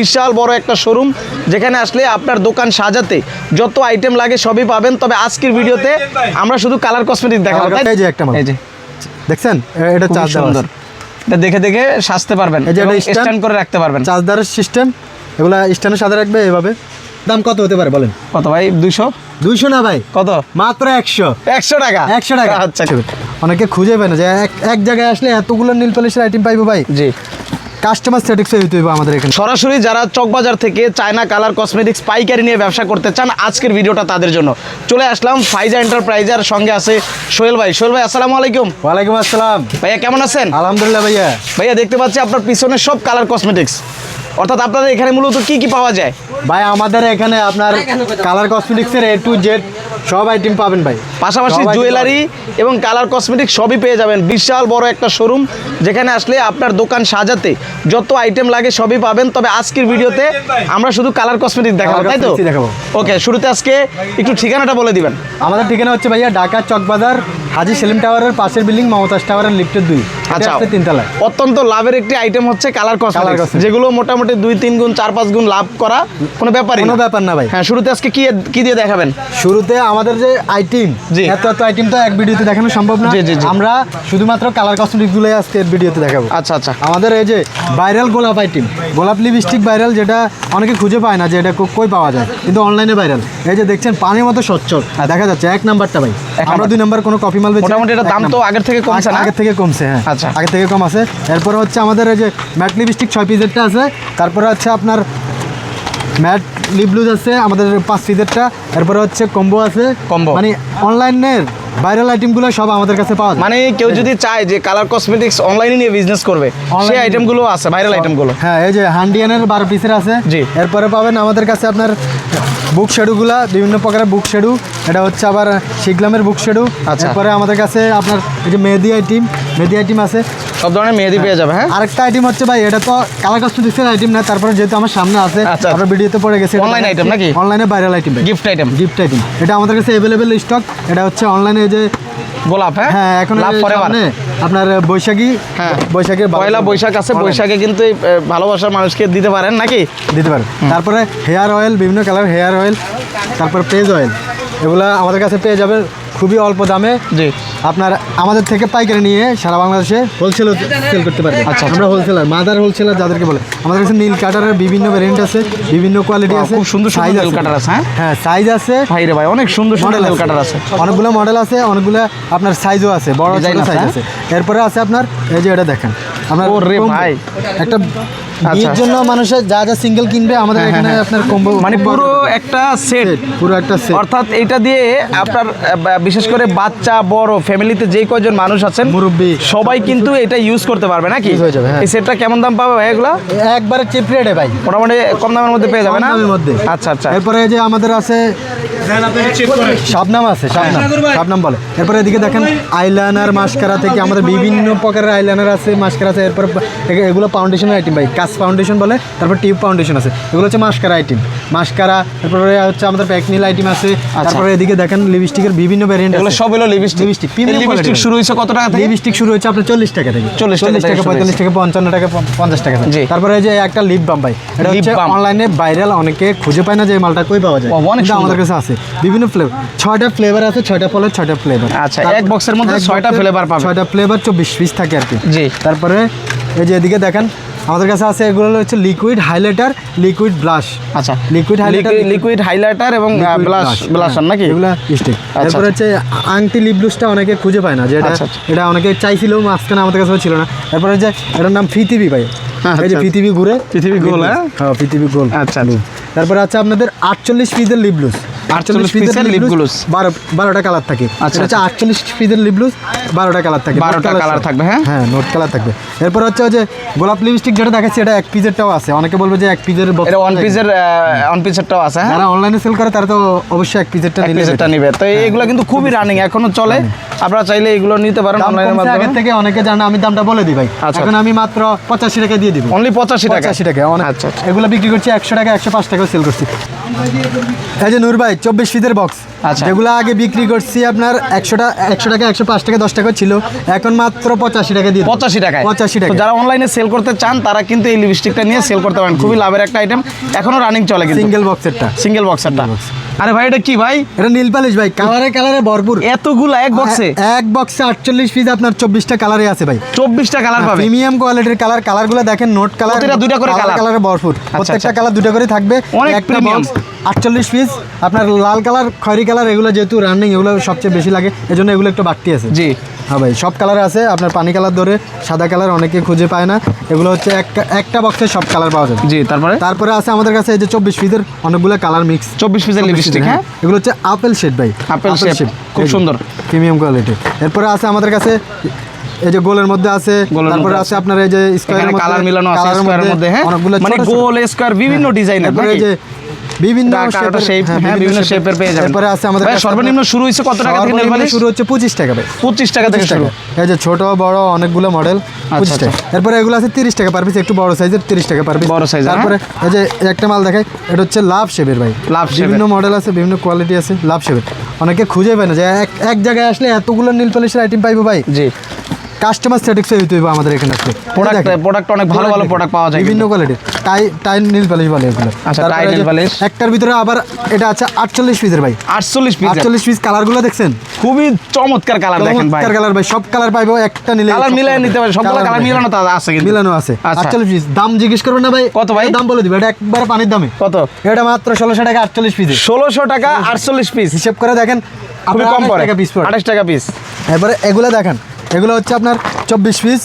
বিশাল বড় একটা শোরুম যেখানে আসলে আপনার দোকান সাজাতে যত আইটেম লাগে সবই পাবেন। তবে আজকের ভিডিওতে আমরা শুধু কালার কসমেটিক দেখাবো। এই যে একটা মাল, এই যে দেখছেন, এটা চার্জ সুন্দর, এটা দেখে দেখে সাজতে পারবেন, এই যে এটা স্ট্যান্ড করে রাখতে পারবেন। চার্জারের সিস্টেম, এগুলা স্ট্যান্ডে সাজা রাখবে এভাবে। দাম কত হতে পারে বলেন? কত ভাই? 200 না ভাই, কত? মাত্র 100 টাকা। 100 টাকা। আচ্ছা, অনেকে খুঁজে পায় না যে এক জায়গায় আসলে এতগুলো নীল পলিশের আইটেম পাইবো ভাই। জি, কাস্টমার স্যাটিসফাই হইতে হবে আমাদের এখানে। সরাসরি যারা চকবাজার থেকে চায়না কালার কসমেটিক্স পাইকারি নিয়ে ব্যবসা করতে চান, আজকের ভিডিওটা তাদের জন্য। চলে আসলাম ফাইজা এন্টারপ্রাইজের সঙ্গে আছে সোহেল ভাই। সোহেল ভাই, আসসালামু আলাইকুম। ওয়ালাইকুম আসসালাম ভাইয়া, কেমন আছেন? আলহামদুলিল্লাহ ভাইয়া। ভাইয়া, দেখতে পাচ্ছি আপনার পিছনে সব কালার কসমেটিক্স, অর্থাৎ আপনাদের এখানে মূলত কি কি পাওয়া যায়? ভাই আমাদের এখানে আপনার কালার কসমেটিক্সের A to Z সব আইটেম পাবেন ভাই। পাশাপাশি জুয়েলারি এবং কালার কসমেটিক্স সবই পেয়ে যাবেন। বিশাল বড় একটা শোরুম যেখানে আসলে আপনার দোকান সাজাতে যত আইটেম লাগে সবই পাবেন। তবে আজকের ভিডিওতে আমরা শুধু কালার কসমেটিক্স দেখাবো, তাই তো? দেখাবো। ওকে, শুরুতে আজকে একটু ঠিকানাটা বলে দিবেন। আমাদের ঠিকানা হচ্ছে ভাইয়া ঢাকা চকবাজার হাজী সেলিম টাওয়ারের পাশের বিল্ডিং মমতাজ টাওয়ারের লিফটের 2। আচ্ছা, 3 তলায়। অত্যন্ত লাভের একটি আইটেম হচ্ছে কালার কসমেটিক্স, cosmetics। যেগুলো মোটামুটি 2-3 গুণ 4-5 গুণ লাভ করা কোনো ব্যাপারই কোনো না। ব্যাপার না ভাই। হ্যাঁ, শুরুতে আজকে কি দিয়ে দেখাবেন? শুরুতে আমাদের যে আইটেম, জি। এত আইটেম তো এক ভিডিওতে দেখানো সম্ভব না। জি, জি, জি। আমরা শুধুমাত্র কালার কসমেটিক্স গুলোই আজকে ভিডিওতে দেখাবো। আচ্ছা আচ্ছা, আমাদের এই যে ভাইরাল গোলাপ আইটেম, গোলাপ লিপস্টিক ভাইরাল, যেটা অনেকে খুঁজে পায় না যে এটা কই পাওয়া যায়, কিন্তু অনলাইনে ভাইরাল। এই যে দেখছেন পানির মতো স্বচ্ছল দেখা যাচ্ছে, 1 নাম্বারটা ভাই। আমরা 2 নাম্বার কোনো কপি মাল বেচি। মোটামুটি এটা দাম তো আগের থেকে কমছে না? আগের থেকে কমছে, হ্যাঁ। আচ্ছা। আগের থেকে কম আছে। এরপরে হচ্ছে আমাদের এই যে ম্যাট লিপস্টিক 6 পিসেরটা আছে। তারপরে হচ্ছে আপনার ম্যাট লিপ গ্লুজ আছে আমাদের 5 পিসেরটা। এরপরে হচ্ছে কম্বো আছে। Combo। মানে অনলাইনের ভাইরাল আইটেমগুলো সব আমাদের কাছে পাওয়া যায়। মানে কেউ যদি চায় যে কালার কসমেটিক্স অনলাইনে নিয়ে বিজনেস করবে, সেই আইটেমগুলো আছে, ভাইরাল আইটেমগুলো। হ্যাঁ, এই যে হান্ডিয়ানের 12 পিসের আছে। জি। এরপরে পাবেন আমাদের কাছে আপনার বুক শেডুগুলা, বিভিন্ন প্রকারের বুক শেডু। এটা হচ্ছে আবার শিগলামের বুক শেডু। আচ্ছা। এরপরে আমাদের কাছে আপনার এই যে মেহেদি আইটেম আছে। সব ধরনের মেহেদি পেয়ে যাবে। হ্যাঁ, আরেকটা আইটেম হচ্ছে ভাই, এটা তো কালার কসমেটিক্সের আইটেম না, তারপরে যেহেতু আমার সামনে আছে, আচ্ছা। আপনার ভিডিওতে পড়ে গেছে। Online item নাকি? অনলাইনে viral item, gift item, gift item. এটা আমাদের কাছে অ্যাভেলেবেল স্টক। এটা হচ্ছে অনলাইনে যে গোলাপ। হ্যাঁ, এখন লাভ ফরএভার। আপনার বৈশাখী, হ্যাঁ, বৈশাখের পয়লা বৈশাখ আছে, বৈশাখে কিন্তু এই ভালোবাসার মানুষকে দিতে পারেন নাকি? দিতে পারেন। তারপরে হেয়ার অয়েল, বিভিন্ন কালার হেয়ার অয়েল, তারপর পেজ অয়েল, এগুলা আমাদের কাছে পেয়ে যাবেন খুবই অল্প দামে। জি, আপনার আমাদের থেকে পাইকারি নিয়ে সারা বাংলাদেশে হোলসেল সেল করতে পারবেন। আচ্ছা, আমরা হোলসেলার, মাদার হোলসেলার যাদেরকে বলে। আমাদের কাছে নীল কাটারের বিভিন্ন ভ্যারিয়েন্ট আছে, বিভিন্ন কোয়ালিটি আছে, খুব সুন্দর সাইজ নেল কাটার আছে। হ্যাঁ হ্যাঁ, সাইজ আছে ভাই রে ভাই, অনেক সুন্দর সুন্দর নেল কাটার আছে। অনেকগুলো মডেল আছে, অনেকগুলো আপনার সাইজও আছে, বড় Design ছোট আছে, সাইজ আছে। এরপরে আছে আপনার এই যে এটা দেখেন, আপনার ওরে combo। ভাই। একটা আচ্ছা। বিয়ের জন্য মানুষের যা যা সিঙ্গেল কিনবে আমাদের হ্যাঁ, এখানে হ্যাঁ। আপনার কম্বো, মানে পুরো একটা সেট, পুরো একটা সেট। অর্থাৎ এটা দিয়ে আপনার বিশেষ করে বাচ্চা বড় ফ্যামিলিতে যে কয়জন মানুষ আছেন, মুরব্বি সবাই কিন্তু এটা ইউজ করতে পারবে নাকি? Use হয়ে যাবে, হ্যাঁ। এই সেটটা কেমন দাম পাবে ভাই এগুলা? একবারে চিপ রেটে ভাই, মোটামুটি কম দামের মধ্যে পেয়ে যাবে কম না? দামের মধ্যে। আচ্ছা আচ্ছা, এরপরে এই যে আমাদের আছে শাবনাম আছে, শাবনাম বলে। এরপরে এদিকে দেখেন আইলাইনার, মাস্কারা থেকে আমাদের বিভিন্ন প্রকারের আইলাইনার আছে, মাস্কারা আছে। এরপর এগুলো ফাউন্ডেশনের আইটেম ভাই, কাজ ফাউন্ডেশন বলে। তারপর টিউব ফাউন্ডেশন আছে, এগুলো হচ্ছে মাস্কারা আইটেম, মাস্কারা। তারপরে হচ্ছে আমাদের প্যাকনিল আইটেম আছে। তারপরে এদিকে দেখেন লিপস্টিকের বিভিন্ন ভ্যারিয়েন্ট এগুলো আছে। সব হলো লিপস্টিক। লিপস্টিক প্রিমিয়াম লিপস্টিক শুরু হয়েছে কত টাকা থেকে? লিপস্টিক শুরু হচ্ছে আপনার 40 টাকা থেকে, 40 টাকা থেকে 45 টাকা, 55 টাকা, 50 টাকা। জি। তারপরে এই যে একটা লিপ বাম ভাই, এটা Lip হচ্ছে balm। অনলাইনে ভাইরাল, অনেকে খুঁজে পায় না যে এই মালটা কই পাওয়া যায়, ও, অনেক কিন্তু আমাদের সুন্দর। কাছে আছে বিভিন্ন ফ্লেভার। 6টা ফ্লেভার আছে, 6টা ফলের 6টা ফ্লেভার। আচ্ছা, এক বক্সের মধ্যে 6টা ফ্লেভার পাবেন। 6টা ফ্লেভার 24 পিস থাকে আর কি। জি। তারপরে এই যে এদিকে দেখেন আমাদের কাছে আছে, এগুলো হচ্ছে লিকুইড হাইলাইটার, লিকুইড ব্লাশ। আচ্ছা, লিকুইড হাইলাইটার, লিকুইড হাইলাইটার এবং ব্লাশার নাকি? এগুলা স্টিক। আচ্ছা। এরপর হচ্ছে আংটি লিপ গ্লুসটা অনেকে খুঁজে পায় না, যে এটা আচ্ছা, আচ্ছা। এটা অনেকে চাইছিল, মাঝখানে আমাদের কাছে ছিল না। এরপরে যে এটার নাম পৃথিবী ভাই, এই যে আচ্ছা। পৃথিবী ঘুরে, পৃথিবী গোল, হ্যাঁ? হ্যাঁ পৃথিবী গোল। আচ্ছা। তারপরে আছে আপনাদের 48 পিসের লিপ গ্লুস, 48 পিসের lip gloss। 12টা কালার থাকে। আচ্ছা, এটা হচ্ছে 48 পিসের লিপ গ্লুস, 12টা কালার থাকে, 12টা কালার থাকবে। হ্যাঁ হ্যাঁ, নোট কালার থাকবে। এরপর হচ্ছে ওই যে গোলাপ লিপস্টিক যেটা দেখাচ্ছি, এটা 1 পিসেরটাও আছে। অনেকে বলবে যে 1 পিসের এটা ওয়ান পিসেরটাও আছে। হ্যাঁ, যারা অনলাইনে সেল করে তারা তো অবশ্যই 1 পিসেরটা এক নিলে পিসেরটা নিবে। তো এগুলো কিন্তু খুবই রানিং, এখনো চলে। আপনারা চাইলে এগুলো নিতে পারেন দাম অনলাইনের কমছে মাধ্যমে। আগের থেকে, অনেকে জানে। আমি দামটা বলে দিই ভাই, আচ্ছা। এখন আমি মাত্র 85 টাকা দিয়ে দিব। অনলি 85 টাকা। 85 টাকা। আচ্ছা, আচ্ছা। এগুলো বিক্রি করছি 100 টাকা, 105 টাকা সেল করছি। এই যে নূর ভাই 24 পিসের বক্স, আচ্ছা। যেগুলো আগে বিক্রি করছি আপনার 100 টাকা 105 টাকা 10 টাকা ছিল, এখন মাত্র 85 টাকা দিয়ে 85 টাকায় 85 টাকা। তো যারা অনলাইনে সেল করতে চান তারা কিন্তু এই লিপস্টিকটা নিয়ে সেল করতে পারেন, খুবই লাভের একটা আইটেম, এখনো রানিং চলে কিন্তু সিঙ্গেল বক্সেরটা। সিঙ্গেল বক্সারটা। আরে ভাই এটা কি ভাই? এটা নীল পালিশ ভাই, কালারে ভরপুর। এতগুলা এক বক্সে? এক বক্সে 48 পিস, আপনার 24টা কালারে আছে ভাই। 24টা কালার পাবে, প্রিমিয়াম কোয়ালিটির কালারগুলো দেখেন, নোট কালার, প্রতিটা দুইটা করে কালারে ভরপুর, প্রত্যেকটা কালার দুটো করে থাকবে। অনেক একটা প্রিমিয়াম। Box 48 piece. আপনার লাল কালার, খয়েরি কালার, এগুলো যেহেতু রানিং, এগুলো সবচেয়ে বেশি লাগে, এজন্য এগুলো একটু বাড়তি আছে। জি হ্যাঁ ভাই, সব কালার আছে। আপনার পানি কালার ধরে সাদা কালার অনেকে খুঁজে পায় না, এগুলো হচ্ছে একটা বক্সে সব কালার পাওয়া যাবে। জি। তারপরে আছে আমাদের কাছে এই যে 24 পিসের অনেকগুলো কালার মিক্স, 24 পিসের লিপস্টিক। হ্যাঁ, এগুলো হচ্ছে আপেল শেড ভাই, আপেল শেপ, খুব সুন্দর, প্রিমিয়াম কোয়ালিটি। এরপরে আছে আমাদের কাছে এই যে গোলের মধ্যে আছে, তারপরে আছে আপনার এই যে স্কয়ারের মধ্যে, কালার মিলানো আছে স্কয়ারের মধ্যে। হ্যাঁ, অনেকগুলো মানে গোল স্কয়ার বিভিন্ন ডিজাইনের, তারপরে এই যে বিভিন্ন শেপ, হ্যাঁ বিভিন্ন শেপের পেয়ে যাবেন। এরপরে আছে আমাদের কাছে সর্বনিম্ন শুরু হইছে কত টাকা থেকে নেল পালিশ? শুরু হচ্ছে 25 টাকা ভাই, 25 টাকা থেকে শুরু। এই যে ছোট বড় অনেকগুলো মডেল 25 টাকা। এরপরে এগুলো আছে 30 টাকা পার পিস, একটু বড় সাইজের 30 টাকা পার পিস, বড় সাইজ। তারপরে এই যে একটা মাল দেখাই, এটা হচ্ছে লাভ শেপের ভাই, লাভ শেপের বিভিন্ন মডেল আছে, বিভিন্ন কোয়ালিটি আছে লাভ শেপের। অনেকে খুঁজে পায় না যে এক জায়গায় আসলে এতগুলো নীল পলিশের আইটেম পাইবো ভাই। জি, কাস্টমার স্যাটিসফাই হইতে হবে আমাদের এখানে আসলে। প্রোডাক্ট অনেক ভালো ভালো প্রোডাক্ট পাওয়া যায় বিভিন্ন কোয়ালিটির। টাই নীল পালিশ বলে এগুলো। আচ্ছা, তারপরে টাই নীল এই যে পালিশ। একটার ভিতরে আবার এটা আছে 48 পিসের ভাই, 48 পিস। 48 পিস। কালারগুলো দেখছেন, খুবই চমৎকার কালার দেখেন ভাই, চমৎকার কালার ভাই, সব কালার পাইবো একটা নিলে। কালার মিলায় নিতে পারেন, সবগুলো কালার মিলানো তো আছে কিন্তু। মিলানো আছে। আচ্ছা। 48 পিস। দাম জিজ্ঞেস করবেন না ভাই, কত ভাই? দাম বলে দিবে, এটা একবারে পানির দামে। কত? এটা মাত্র 1600 টাকা 48 পিস। 1600 টাকা 48 পিস, হিসাব করে দেখেন, খুবই কম পড়ে। 28 টাকা পিস। এবারে এগুলো দেখেন, এগুলো হচ্ছে আপনার 24 পিস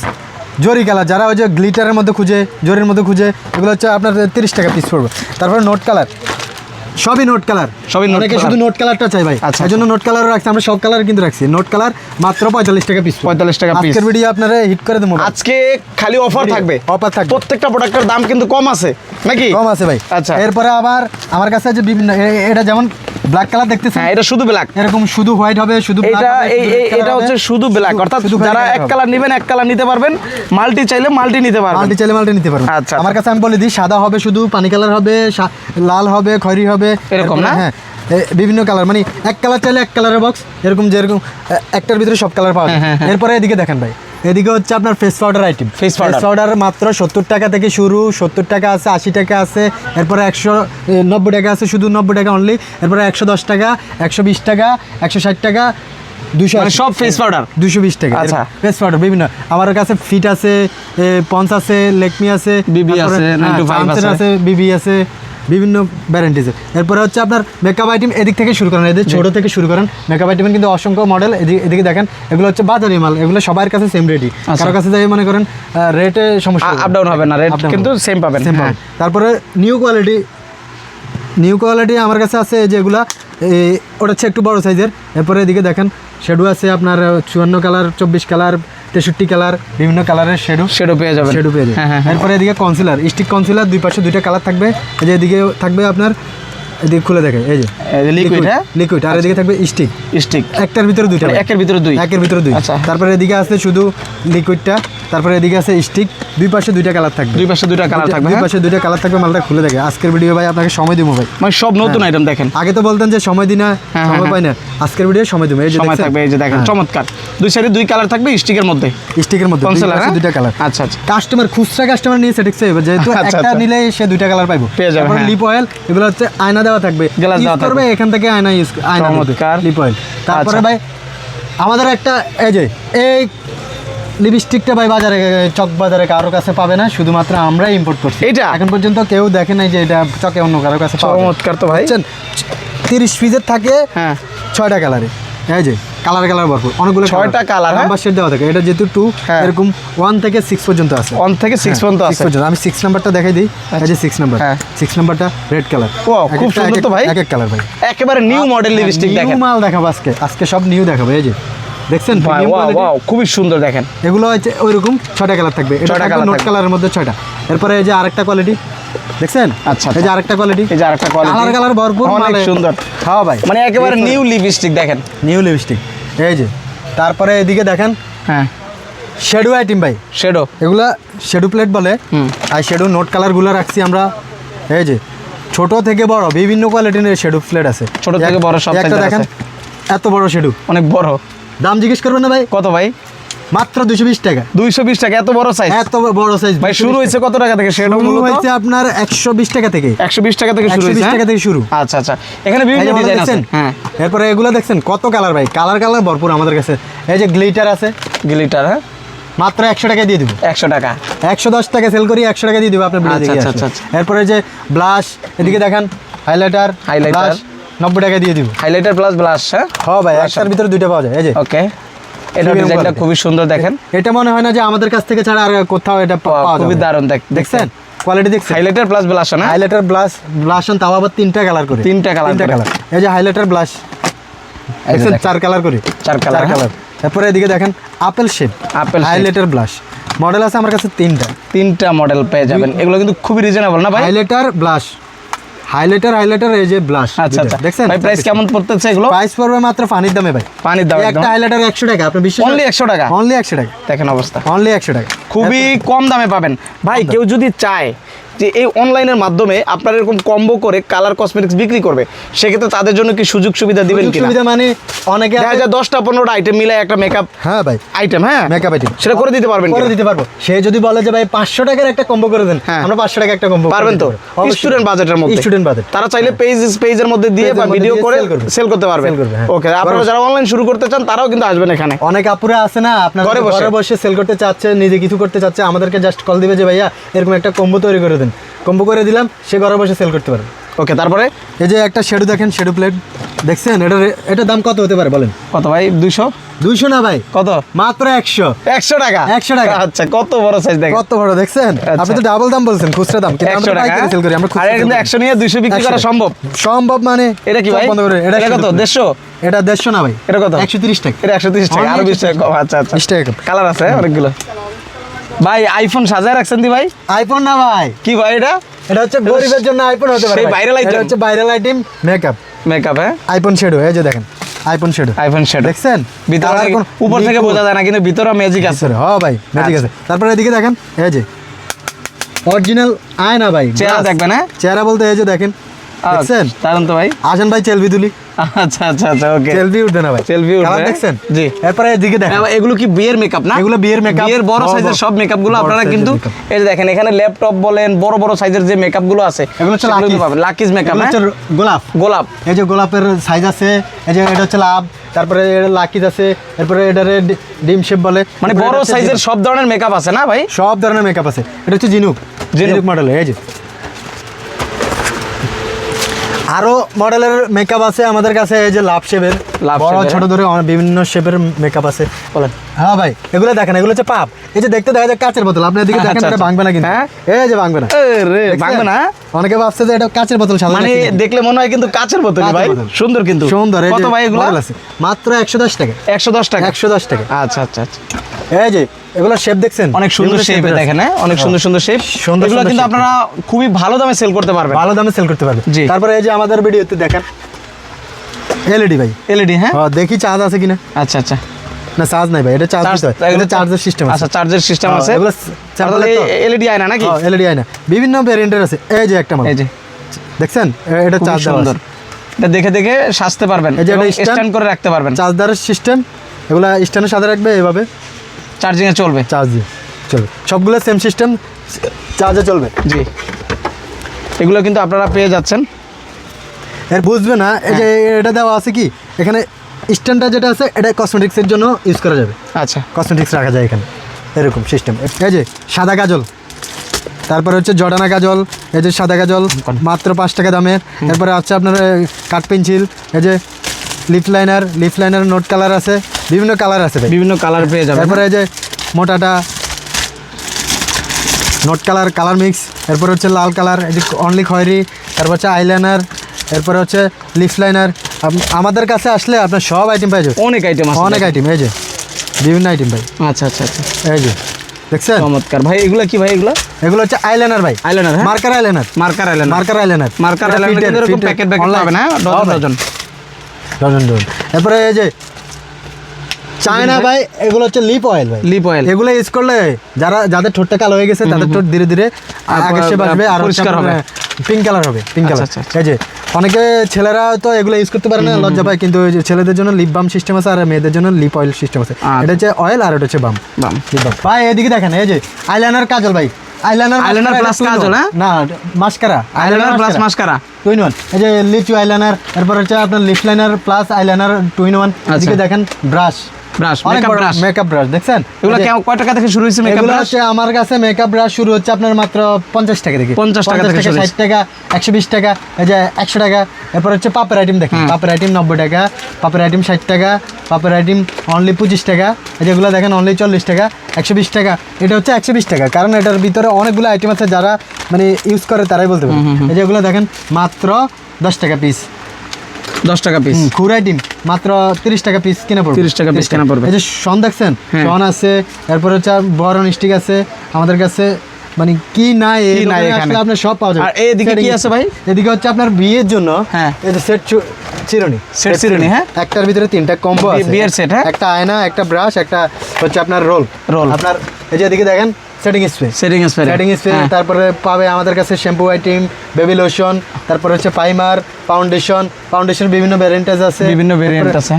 জরি কালার, যারা ওই যে গ্লিটারের মধ্যে খুঁজে, জরির মধ্যে খুঁজে, এগুলো হচ্ছে আপনার 30 টাকা পিস পড়বে। তারপরে নোট কালার, সবই নোট কালার, সবই নোট অনেকে কালার। শুধু নোট কালারটা চাই ভাই, আচ্ছা, এই জন্য নোট কালারও রাখছি, আমরা সব কালার কিন্তু রাখছি। নোট কালার মাত্র 45 টাকা পিস, 45 টাকা পিস। আজকের ভিডিও আপনারা হিট করে দেবো। আজকে খালি অফার থাকবে, অফার থাকবে, প্রত্যেকটা প্রোডাক্টের দাম কিন্তু কম আছে নাকি? কম আছে ভাই। আচ্ছা। এরপরে আবার আমার কাছে যে বিভিন্ন, এটা যেমন ব্ল্যাক কালার দেখতেছেন, হ্যাঁ, এটা শুধু ব্ল্যাক, এরকম শুধু হোয়াইট হবে, শুধু black এটা হবে, শুধু red color এটা হবে, হচ্ছে শুধু ব্ল্যাক, অর্থাৎ শুধু যারা black এক হবে। কালার নেবেন এক কালার নিতে পারবেন, মাল্টি চাইলে মাল্টি নিতে পারবেন, মাল্টি চাইলে মাল্টি নিতে পারবেন। আচ্ছা, আমার কাছে আমি বলে দিই, সাদা হবে, শুধু পানি কালার হবে, লাল হবে, খয়েরি হবে, এরকম না? হ্যাঁ, বিভিন্ন কালার, মানে এক কালার চাইলে এক কালারের বক্স, এরকম যেরকম একটার ভিতরে সব কালার পাওয়া যায়। এরপরে এদিকে দেখেন ভাই, এদিকে হচ্ছে আপনার face powder item. Face powder মাত্র 70 টাকা থেকে শুরু, 70 টাকা আছে, 80 টাকা আছে, এরপরে 190 টাকা আছে, শুধু 90 টাকা অনলি, এরপরে 110 টাকা, 120 টাকা, 160 টাকা, 200, মানে সব ফেস পাউডার 220 টাকা। আচ্ছা। ফেস পাউডার বিভিন্ন, আমার কাছে ফিট আছে, পন্স আছে, লেকমি আছে, BB আছে, 925 চান্সের আছে, বিবি আছে, বিভিন্ন ভ্যারাইটিসের। এরপরে হচ্ছে আপনার মেকআপ আইটেম, এদিক থেকে শুরু করেন, এদের ছোট থেকে শুরু করেন। মেকআপ আইটেমের কিন্তু অসংখ্য মডেল, এদিকে দেখেন, এগুলো হচ্ছে বাজারি মাল, এগুলো সবার কাছে সেম রেটই। কারো কাছে যাই মনে করেন রেটে সমস্যা, আপ ডাউন হবে না, রেট কিন্তু সেম পাবেন। হ্যাঁ। তারপরে নিউ কোয়ালিটি আমার কাছে আছে, যেগুলা ওটা হচ্ছে একটু বড় সাইজের। এরপরে এদিকে দেখেন শ্যাডো আছে আপনার 54 কালার, 24 কালার, 63 কালার, বিভিন্ন কালারের শ্যাডো পেয়ে যাবেন। হ্যাঁ। এরপরে এদিকে কনসিলার, স্টিক কনসিলার, দুই পাশে দুইটা কালার থাকবে। এই যে এদিকে থাকবে আপনার, এদিকে খুলে দেখে, এই যে লিকুইড, হ্যাঁ লিকুইড, আর এদিকে থাকবে স্টিক, একটার ভিতরে দুইটা, একের ভিতরে দুই। আচ্ছা। তারপরে এদিকে আছে শুধু লিকুইডটা, তারপরে এদিকে আছে স্টিক, দুই পাশে দুইটা কালার থাকবে, দুই পাশে দুইটা কালার থাকবে। দুই পাশে দুইটা কালার থাকবে। মালটা খুলে দেখে, আজকের ভিডিও ভাই আপনাকে সময় দিব ভাই, মানে সব নতুন আইটেম দেখেন। আগে তো বলতেন যে সময় দিই না, সময় পাই না, আজকের ভিডিও সময় দিব। এই যে সময় থাকবে, এই যে দেখেন চমৎকার, দুই সাইডে দুই কালার থাকবে, স্টিকের মধ্যে কনসিলার, দুইটা কালার। আচ্ছা। কাস্টমার, খুচরা কাস্টমার নিয়ে স্যাটিসফাই হবে, যেহেতু একটা নিলে সে দুইটা কালার পাইবো, পেয়ে যাবে। লিপ অয়েল, এগুলো হচ্ছে আয়না দেওয়া থাকবে, গ্লাস ইউজ দেওয়া করবে এখান থেকে আয়না চমৎকার। Lip oil. তারপরে ভাই আমাদের একটা এই যে এই লিপস্টিকটা ভাই বাজারে, চক বাজারে কারোর কাছে পাবে না, শুধুমাত্র আমরাই ইম্পোর্ট করছি। এটা এখন পর্যন্ত কেউ দেখে নাই যে এটা চকে অন্য কারোর কাছে পাওয়া যায়। চমৎকার তো ভাই। 30 পিসের থাকে, হ্যাঁ 6টা কালারে, এই যে কালার ভরপুর, অনেকগুলো 6টা কালার, নাম্বার সেট দেওয়া থাকে। এটা যেহেতু 2, এরকম 1 থেকে 6 পর্যন্ত আছে, 1 থেকে 6 পর্যন্ত আছে। আমি 6 নাম্বারটা দেখাই দিই, এই যে 6 নাম্বার, হ্যাঁ 6 নাম্বারটা রেড কালার। ওয়াও, খুব সুন্দর তো ভাই, এক এক কালার ভাই, একেবারে নিউ মডেল লিপস্টিক দেখেন। নিউ মাল দেখাবো আজকে সব নিউ দেখাবো। এই যে দেখছেন, ওয়াও, খুবই সুন্দর দেখেন। এগুলো হচ্ছে ওইরকম 6টা কালার থাকবে, এটা 6টা থাকবে নোট কালারের মধ্যে 6টা। এরপরে এই যে আরেকটা কোয়ালিটি দেখছেন, আচ্ছা, এই যে আরেকটা কোয়ালিটি, এই যে আরেকটা কোয়ালিটি, কালার ভরপুর, অনেক সুন্দর। হ্যাঁ ভাই, মানে একেবারে নিউ লিপস্টিক দেখেন, নিউ লিপস্টিক। এই যে তারপরে এদিকে দেখেন, হ্যাঁ শ্যাডো আইটেম ভাই, শ্যাডো, এগুলা শ্যাডো প্লেট বলে, আর শ্যাডো নোট কালারগুলো রাখছি আমরা। এই যে ছোট থেকে বড় বিভিন্ন কোয়ালিটির শ্যাডো প্লেট আছে, ছোট থেকে বড় সব একটা সাইজ দেখেন আছে। এত বড় শ্যাডো, অনেক বড়। দাম জিজ্ঞেস করবেন না ভাই? কত ভাই? মাত্র 220 টাকা। 220 টাকা, এত বড় সাইজ? এত বড় সাইজ ভাই শুরু হয়েছে কত টাকা থেকে? সেটা শুরু মূলত হয়েছে আপনার 120 টাকা থেকে। 120 টাকা থেকে শুরু 120 হয়েছে? টাকা থেকে শুরু। আচ্ছা আচ্ছা, এখানে বিভিন্ন এই যে ডিজাইন আছে। দেখছেন? হ্যাঁ, এরপরে এগুলো দেখছেন কত কালার ভাই, কালার ভরপুর আমাদের কাছে। এই যে গ্লিটার আছে, গ্লিটার। হ্যাঁ, মাত্র 100 টাকা দিয়ে দিব। 100 টাকা। 110 টাকা সেল করি, 100 টাকা দিয়ে দিব আপনার ভিডিও দেখে আচ্ছা, আসলে। আচ্ছা। এরপরে যে ব্লাশ, এদিকে দেখেন হাইলাইটার, Highlighter। 90 টাকা দিয়ে দিব। Highlighter plus blush. হ্যাঁ হ্যাঁ ভাই, একটার ভিতরে দুইটা পাওয়া যায়। এই যে ওকে, এটা Premium ডিজাইনটা quality। খুবই সুন্দর দেখেন। এটা মনে হয় না যে আমাদের কাছ থেকে ছাড়া আর কোথাও এটা পাওয়া যাবে। খুবই দারুণ দেখছেন কোয়ালিটি দেখছেন? হাইলাইটার প্লাস ব্লাশ না? হাইলাইটার ব্লাশ তাও আবার 3টা কালার করে। 3টা কালার। এই যে হাইলাইটার ব্লাশ দেখছেন 4 কালার করে। 4 কালার। তারপরে এদিকে দেখেন apple shade, apple highlighter blush model আছে আমার কাছে 3টা মডেল পেয়ে যাবেন। এগুলো কিন্তু খুবই রিজনেবল না ভাই? হাইলাইটার ব্লাশ, হাইলাইটার এই যে ব্লাশ। আচ্ছা আচ্ছা, দেখছেন ভাই প্রাইস কেমন পড়তেছে এগুলো? প্রাইস পড়বে মাত্র পানির দামে ভাই। পানির দাম এই একদম। একটা হাইলাইটার 100 টাকা, আপনি বিশ্বাস অনলি 100 টাকা? অনলি 100 টাকা, দেখেন অবস্থা, অনলি 100 টাকা। খুবই কম দামে পাবেন ভাই। কেউ যদি চায় যে এই অনলাইনের মাধ্যমে আপনার এরকম কম্বো করে কালার কসমেটিক্স বিক্রি করবে, সেক্ষেত্রে তাদের জন্য কি সুযোগ সুবিধা দিবেন সুযোগ কিনা? সুবিধা মানে অনেকে দেখা যায় 10টা 15টা আইটেম মিলে একটা মেকআপ হ্যাঁ ভাই আইটেম, হ্যাঁ মেকআপ আইটেম সেটা করে দিতে পারবেন করে কিনা? দিতে পারবো। সে যদি বলে যে ভাই 500 টাকার একটা কম্বো করে দেন, হ্যাঁ। আমরা 500 টাকা একটা কম্বো পারবেন তো? স্টুডেন্ট বাজেটের মধ্যে, স্টুডেন্ট বাজেট তারা চাইলে পেজের মধ্যে দিয়ে বা Page এর মধ্যে ভিডিও দিয়ে করে sell করবে। সেল করতে পারবেন। Sell করবে, হ্যাঁ। ওকে, আপনারা যারা অনলাইন শুরু করতে চান তারাও কিন্তু আসবেন এখানে। অনেক আপুরা আছে না আপনার ঘরে বসে। ঘরে বসে সেল করতে চাচ্ছে, নিজে কিছু করতে চাচ্ছে, আমাদেরকে জাস্ট কল দিবে যে ভাইয়া এরকম একটা কম্বো তৈরি করে দেন, কম্বো করে দিলাম, সে ঘরে বসে সেল করতে পারবে। ওকে, তারপরে এই যে একটা শ্যাডো দেখেন, শ্যাডো প্লেট দেখছেন, এটার দাম কত হতে পারে বলেন? কত ভাই? 200? 200 না ভাই, কত? মাত্র 100 টাকা। 100 টাকা। আচ্ছা, কত বড় সাইজ দেখেন, কত বড় দেখছেন? আচ্ছা। আপনি তো ডাবল দাম বলছেন খুচরা দাম, কিন্তু 100 আমরা টাকা। পাইকারি সেল করি, আমরা আর খুচরা এটা কিন্তু sell 100 নিয়ে 200 বিক্রি 100 করা সম্ভব? সম্ভব মানে এটা কি ভাই? চোখ বন্ধ করে, এটা কত? Shadow plate. 150? এটা 150 না ভাই, এটা কত? 130 টাকা। এটা 130 টাকা, আরো 20 টাকা কম। আচ্ছা আচ্ছা, 20 টাকা কম। কালার আছে অনেকগুলো। ভাই আইফোন সাজায় রাখছেন দি ভাই? আইফোন না ভাই, কি ভাই এটা? এটা হচ্ছে গরিবের জন্য আইফোন হতে পারে সেই ভাই। viral item। এটা হচ্ছে ভাইরাল আইটেম মেকআপ মেকআপ, হ্যাঁ আইফোন শ্যাডো। এই যে দেখেন আইফোন শ্যাডো, আইফোন শেড দেখছেন ভিতরে কালার কোন- উপর থেকে নিখুঁত। বোঝা যায় না, কিন্তু ভিতরে ম্যাজিক আছে। হ্যাঁ ভাই ম্যাজিক আছে। তারপরে এদিকে দেখেন এই যে অরিজিনাল আয়না ভাই, চেহারা glass। দেখবেন, হ্যাঁ চেহারা বলতে এই যে দেখেন, দেখছেন? দারুন তো ভাই। আসেন ভাই সেলফি তুলি, আচ্ছা আচ্ছা আচ্ছা, ওকে। সেলফি উঠবে না ভাই, সেলফি উঠবে, কালার দেখছেন? জি। এরপরে এদিকে দেখেন এগুলো কি বিয়ের মেকআপ না? এগুলো বিয়ের makeup। বিয়ের বড় বড় সাইজের বড়। সব মেকআপ গুলো বড় আপনারা size এর কিন্তু makeup। এই যে দেখেন এখানে ল্যাপটপ বলেন, বড় বড় সাইজের যে মেকআপ গুলো আছে এগুলো হচ্ছে সেগুলো লাকিজ। কিন্তু পাবেন। লাকিজ মেকআপ, এগুলো হচ্ছে গোলাপ, গোলাপ। এই যে গোলাপের সাইজ আছে, এই যে এটা হচ্ছে লাভ, তারপরে এটা লাকিজ আছে, এরপরে এটারে ডিম শেপ বলে, মানে এরপরে বড় এটা হচ্ছে সাইজের ঝিনুক। সব ধরনের মেকআপ আছে না ভাই? সব ধরনের মেকআপ আছে। এটা হচ্ছে ঝিনুক, ঝিনুক মডেল। এই যে আরো মডেলের মেকআপ আছে আমাদের কাছে, এই যে লাভ শেপের, লাভ বড় shape-এর। ছোট ধরে অনেক বিভিন্ন শেপের মেকআপ আছে। বলেন। হ্যাঁ ভাই এগুলো দেখেন, এগুলো হচ্ছে পাপ। এই যে দেখতে দেখা যায় কাঁচের বোতল, আপনি এদিকে দেখেন, আচ্ছা, এটা আচ্ছা। ভাঙবে না কিন্তু। হ্যাঁ? এই যে ভাঙবে না, রে দেখছেন? ভাঙবে না? অনেকে ভাবছে যে এটা কাঁচের বোতল, সাদা মানে নাকি। দেখলে মনে হয় কিন্তু কাচের বোতল কাঁচের ভাই। বোতল। সুন্দর কিন্তু, সুন্দর। এই কত যে ভাই এগুলো? model আছে মাত্র 110 টাকা। 110 টাকা। 110 টাকা। আচ্ছা আচ্ছা আচ্ছা, এই যে এগুলো শেপ দেখছেন, অনেক সুন্দর বিভিন্ন শেপ shape-এর দেখেন, আছে। হ্যাঁ অনেক সুন্দর সুন্দর শেপ। সুন্দর এগুলো সুন্দর কিন্তু shape। আপনারা খুবই ভালো দামে সেল করতে পারবেন। ভালো দামে সেল করতে পারবে। জি। তারপরে এই যে আমাদের ভিডিওতে দেখেন এলইডি ভাই, এলইডি, হ্যাঁ হ্যাঁ দেখি চার্জ আছে কিনা। আচ্ছা আচ্ছা, না চার্জ নাই ভাই, এটা চার্জ দিতে হয়, এটা চার্জের সিস্টেম আছে। আচ্ছা, চার্জের সিস্টেম আছে। এগুলো চার্জ এলইডি আয়না নাকি? এলইডি আয়না বিভিন্ন ভেরিয়েন্টের আছে। এই যে একটা এই মডেল যে দেখছেন, এটা খুবই চার্জ দেওয়া সুন্দর। আছে। এটা দেখে দেখে সাজতে পারবেন এই যে এবং এটা stand- স্ট্যান্ড করে রাখতে পারবেন। চার্জ দেওয়ার সিস্টেম, এগুলা স্ট্যান্ডের সাথে রাখবে, এভাবে চার্জিং এ চলবে। চার্জ দিয়ে চলবে, সবগুলো সেম সিস্টেম, চার্জে চলবে। জি, এগুলো কিন্তু আপনারা পেয়ে যাচ্ছেন। এর বুঝবে না, এই যে এটা দেওয়া আছে কি এখানে স্ট্যান্ডটা যেটা আছে, এটা কসমেটিক্সের জন্য ইউজ করা যাবে, আচ্ছা, কসমেটিক্স রাখা যায় এখানে, এরকম সিস্টেম। এই যে সাদা কাজল, তারপরে হচ্ছে জর্ডানা কাজল, এই যে সাদা কাজল মাত্র 5 টাকা দামের। এরপরে আছে আপনার কাঠ পেন্সিল, এই যে লিপ লাইনার নোট কালার আছে, বিভিন্ন কালার আছে ভাই। বিভিন্ন কালার পেয়ে যাবেন। তারপরে এই যে মোটাটা নোট কালার মিক্স, এরপরে হচ্ছে লাল কালার, এই যে অনলি খয়েরি, তারপর হচ্ছে আইলাইনার, এরপরে হচ্ছে লিপ লাইনার। আমাদের কাছে আসলে আপনার সব আইটেম পাই যাবে, অনেক আইটেম আছে, অনেক আইটেম। এই যে বিভিন্ন আইটেম ভাই, আচ্ছা আচ্ছা আচ্ছা, এই যে দেখছেন চমৎকার ভাই। এগুলো কি ভাই? এগুলো এগুলো হচ্ছে আইলাইনার ভাই, আইলাইনার, হ্যাঁ marker eyeliner, marker eyeliner. Marker eyeliner, marker eyeliner কিন্তু এরকম প্যাকেট পাবেন, হ্যাঁ ডজন। ডজন। এরপরে এই যে চায়না ভাই, এগুলো হচ্ছে লিপ অয়েল ভাই, লিপ অয়েল। এগুলো ইউজ করলে যাদের ঠোঁটটা কালো হয়ে গেছে তাদের ঠোঁট ধীরে ধীরে আগে সে বাসবে, আর পরিষ্কার হবে। পিঙ্ক কালার হবে, পিঙ্ক কালার। আচ্ছা, এই যে অনেকে ছেলেরা তো এগুলো ইউজ করতে পারে না, লজ্জা পায়, কিন্তু ওই যে ছেলেদের জন্য লিপ বাম সিস্টেম আছে আর মেয়েদের জন্য লিপ অয়েল সিস্টেম আছে। এটা হচ্ছে অয়েল আর এটা হচ্ছে বাম। লিপ বাম ভাই এদিকে দেখেন, এই যে আইলাইনার কাজল ভাই, আইলাইনার প্লাস কাজল, হ্যাঁ না mascara, eyeliner plus mascara 2 in 1। এই যে লিচু আইলাইনার, এরপর হচ্ছে আপনার lip liner plus eyeliner 2 in 1। এদিকে দেখেন ব্রাশ, মেকআপ ব্রাশ দেখছেন এগুলো কয় টাকা থেকে শুরু হয়েছে মেকআপ ব্রাশ? আমার কাছে মেকআপ ব্রাশ শুরু হচ্ছে আপনার মাত্র 50 টাকা থেকে, 50 টাকা থেকে 60 টাকা, 120 টাকা, এই যে 100 টাকা। এরপর হচ্ছে পাপের আইটেম দেখেন, পাপের আইটেম 90 টাকা, পাপের আইটেম 60 টাকা, পাপের আইটেম অনলি 25 টাকা, এই যেগুলো দেখেন অনলি 40 টাকা, 120 টাকা। এটা হচ্ছে 120 টাকা, কারণ এটার ভিতরে অনেকগুলো আইটেম আছে, যারা মানে ইউজ করে তারাই বলতে পারে। এই যেগুলো দেখেন মাত্র 10 টাকা পিস, 10 টাকা পিস। খুর আইটেম মাত্র 30 টাকা পিস কিনা পড়বে, 30 টাকা পিস কেনা পড়বে। এই যে শন দেখছেন, শন আছে, এরপর হচ্ছে বরন স্টিক আছে আমাদের কাছে, মানে কি নাই এখানে আপনার সব পাওয়া যাবে। আর এইদিকে কি আছে ভাই? এদিকে হচ্ছে আপনার বিয়ের জন্য, হ্যাঁ এই যে সেট চিরুনি, হ্যাঁ একটার ভিতরে 3টা কম্বো আছে, বিয়ের সেট, হ্যাঁ একটা আয়না, একটা ব্রাশ, একটা হচ্ছে আপনার রোল। আপনার এই যে এদিকে দেখেন সেটিং স্প্রে, তারপরে পাবে আমাদের কাছে শ্যাম্পু আইটেম, বেবি লোশন, তারপরে হচ্ছে প্রাইমার, ফাউন্ডেশন বিভিন্ন ভ্যারিয়েন্ট আছে,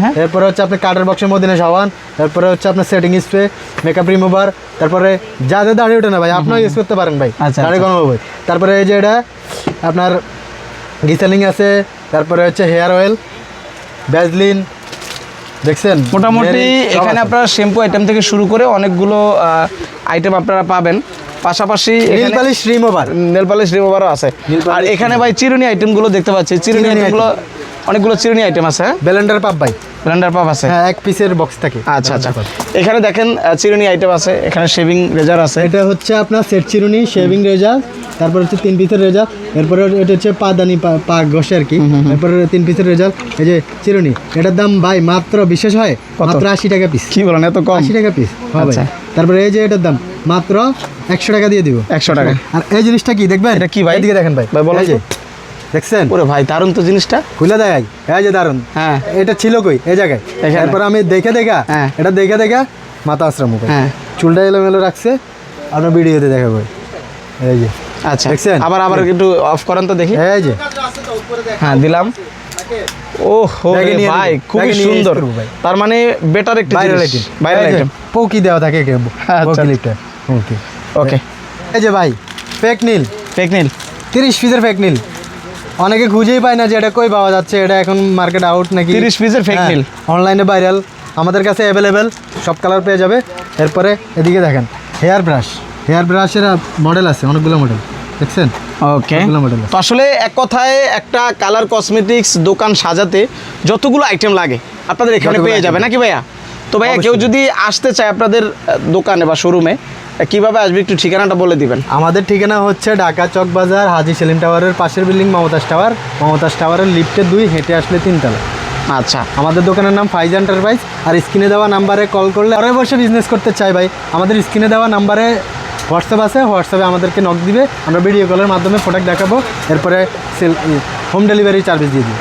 হ্যাঁ। এরপরে হচ্ছে আপনি কাটার বক্সের মধ্যে সাবান, তারপরে হচ্ছে আপনার সেটিং স্প্রে, মেকআপ রিমুভার, তারপরে যাদের দাড়ি ওঠে না ভাই আপনিও ইউজ করতে পারেন ভাই, দাড়ি কমাবো ভাই। তারপরে এই যে এটা আপনার গ্লিসারিন আছে, তারপরে হচ্ছে হেয়ার অয়েল, ভ্যাসলিন দেখছেন। মোটামুটি এখানে আপনারা শ্যাম্পু আইটেম থেকে শুরু করে অনেকগুলো আইটেম আপনারা পাবেন। পাশাপাশি নেল পালিশ রিমুভারও আছে। আর এখানে ভাই চিরুনি আইটেমগুলো দেখতে পাচ্ছি, চিরুনি আইটেমগুলো অনেকগুলো চিরুনি আইটেম আছে, ব্লেন্ডার পাপ ভাই, ব্লেন্ডার পাপ আছে, হ্যাঁ এক পিসের বক্স থাকে। আচ্ছা আচ্ছা, এখানে দেখেন চিরুনি আইটেম আছে, এখানে শেভিং রেজার আছে। এটা হচ্ছে আপনার সেট চিরুনি, শেভিং রেজার, তারপর হচ্ছে 3 পিসের রেজার, এরপরে এটা হচ্ছে পাদানি পা ঘষে আর কি, এরপরে 3 পিসের রেজার। এই যে চিরুনি, এটার দাম ভাই মাত্র বিশেষ হয় মাত্র 80 টাকা পিস। কি বলেন এত কম? 80 টাকা পিস হবে। তারপরে এই যে এটার দাম মাত্র 100 টাকা দিয়ে দিব, 100 টাকা। আর এই জিনিসটা কি দেখবেন? এটা কি ভাই? এদিকে দেখেন ভাই, বলেন যে দেখছেন, ওরে ভাই দারুণ তো জিনিসটা, খুলে দেখাই, এই যে দারুণ। হ্যাঁ এটা ছিল কই এই জায়গায়, তারপর আমি দেখে এটা দেখে মাথা আশ্রম, হ্যাঁ চুলটা এলোমেলো রাখছে, আপনার ভিডিওতে দেখাবো এই যে। আচ্ছা দেখছেন, আবার একটু অফ করেন তো দেখি, এই যে হ্যাঁ দিলাম। ওহো ভাই খুবই সুন্দর, তার মানে বেটার একটা ভাইরাল আইটেম, পকি দেওয়া থাকে ওকে ওকে। এই যে ভাই ফেক নীল 30 পিসের ফেক নীল, অনেকে খুঁজেই পায় না যে এটা কই পাওয়া যাচ্ছে, এটা এখন মার্কেট আউট নাকি। 30 পিসের ফেক নীল অনলাইনে ভাইরাল, আমাদের কাছে অ্যাভেলেবেল, সব কালার পেয়ে যাবে। এরপরে এদিকে দেখেন হেয়ার ব্রাশের মডেল আছে, অনেকগুলো মডেল দেখছেন। ওকে, তো আসলে এক কথায় একটা কালার কসমেটিক্স দোকান সাজাতে যতগুলো আইটেম লাগে আপনাদের এখানে পেয়ে যাবে নাকি ভাইয়া? তো ভাইয়া কেউ যদি আসতে চায় আপনাদের দোকানে বা শোরুমে, কিভাবে আসবে একটু ঠিকানাটা বলে দিবেন। আমাদের ঠিকানা হচ্ছে ঢাকা চক বাজার, হাজি সেলিম টাওয়ারের পাশের বিল্ডিং মমতাজ টাওয়ারের লিফটে 2, হেঁটে আসলে 3 তলা। আচ্ছা, আমাদের দোকানের নাম ফাইজ এন্টারপ্রাইজ। আর স্ক্রিনে দেওয়া নাম্বারে কল করলে, ঘরে বসে বিজনেস করতে চাই ভাই, আমাদের স্ক্রিনে দেওয়া নাম্বারে হোয়াটসঅ্যাপ আছে, হোয়াটসঅ্যাপে আমাদেরকে নক দিবে, আমরা ভিডিও কলের মাধ্যমে প্রোডাক্ট দেখাবো, এরপরে হোম ডেলিভারি সার্ভিস দিয়ে দিই।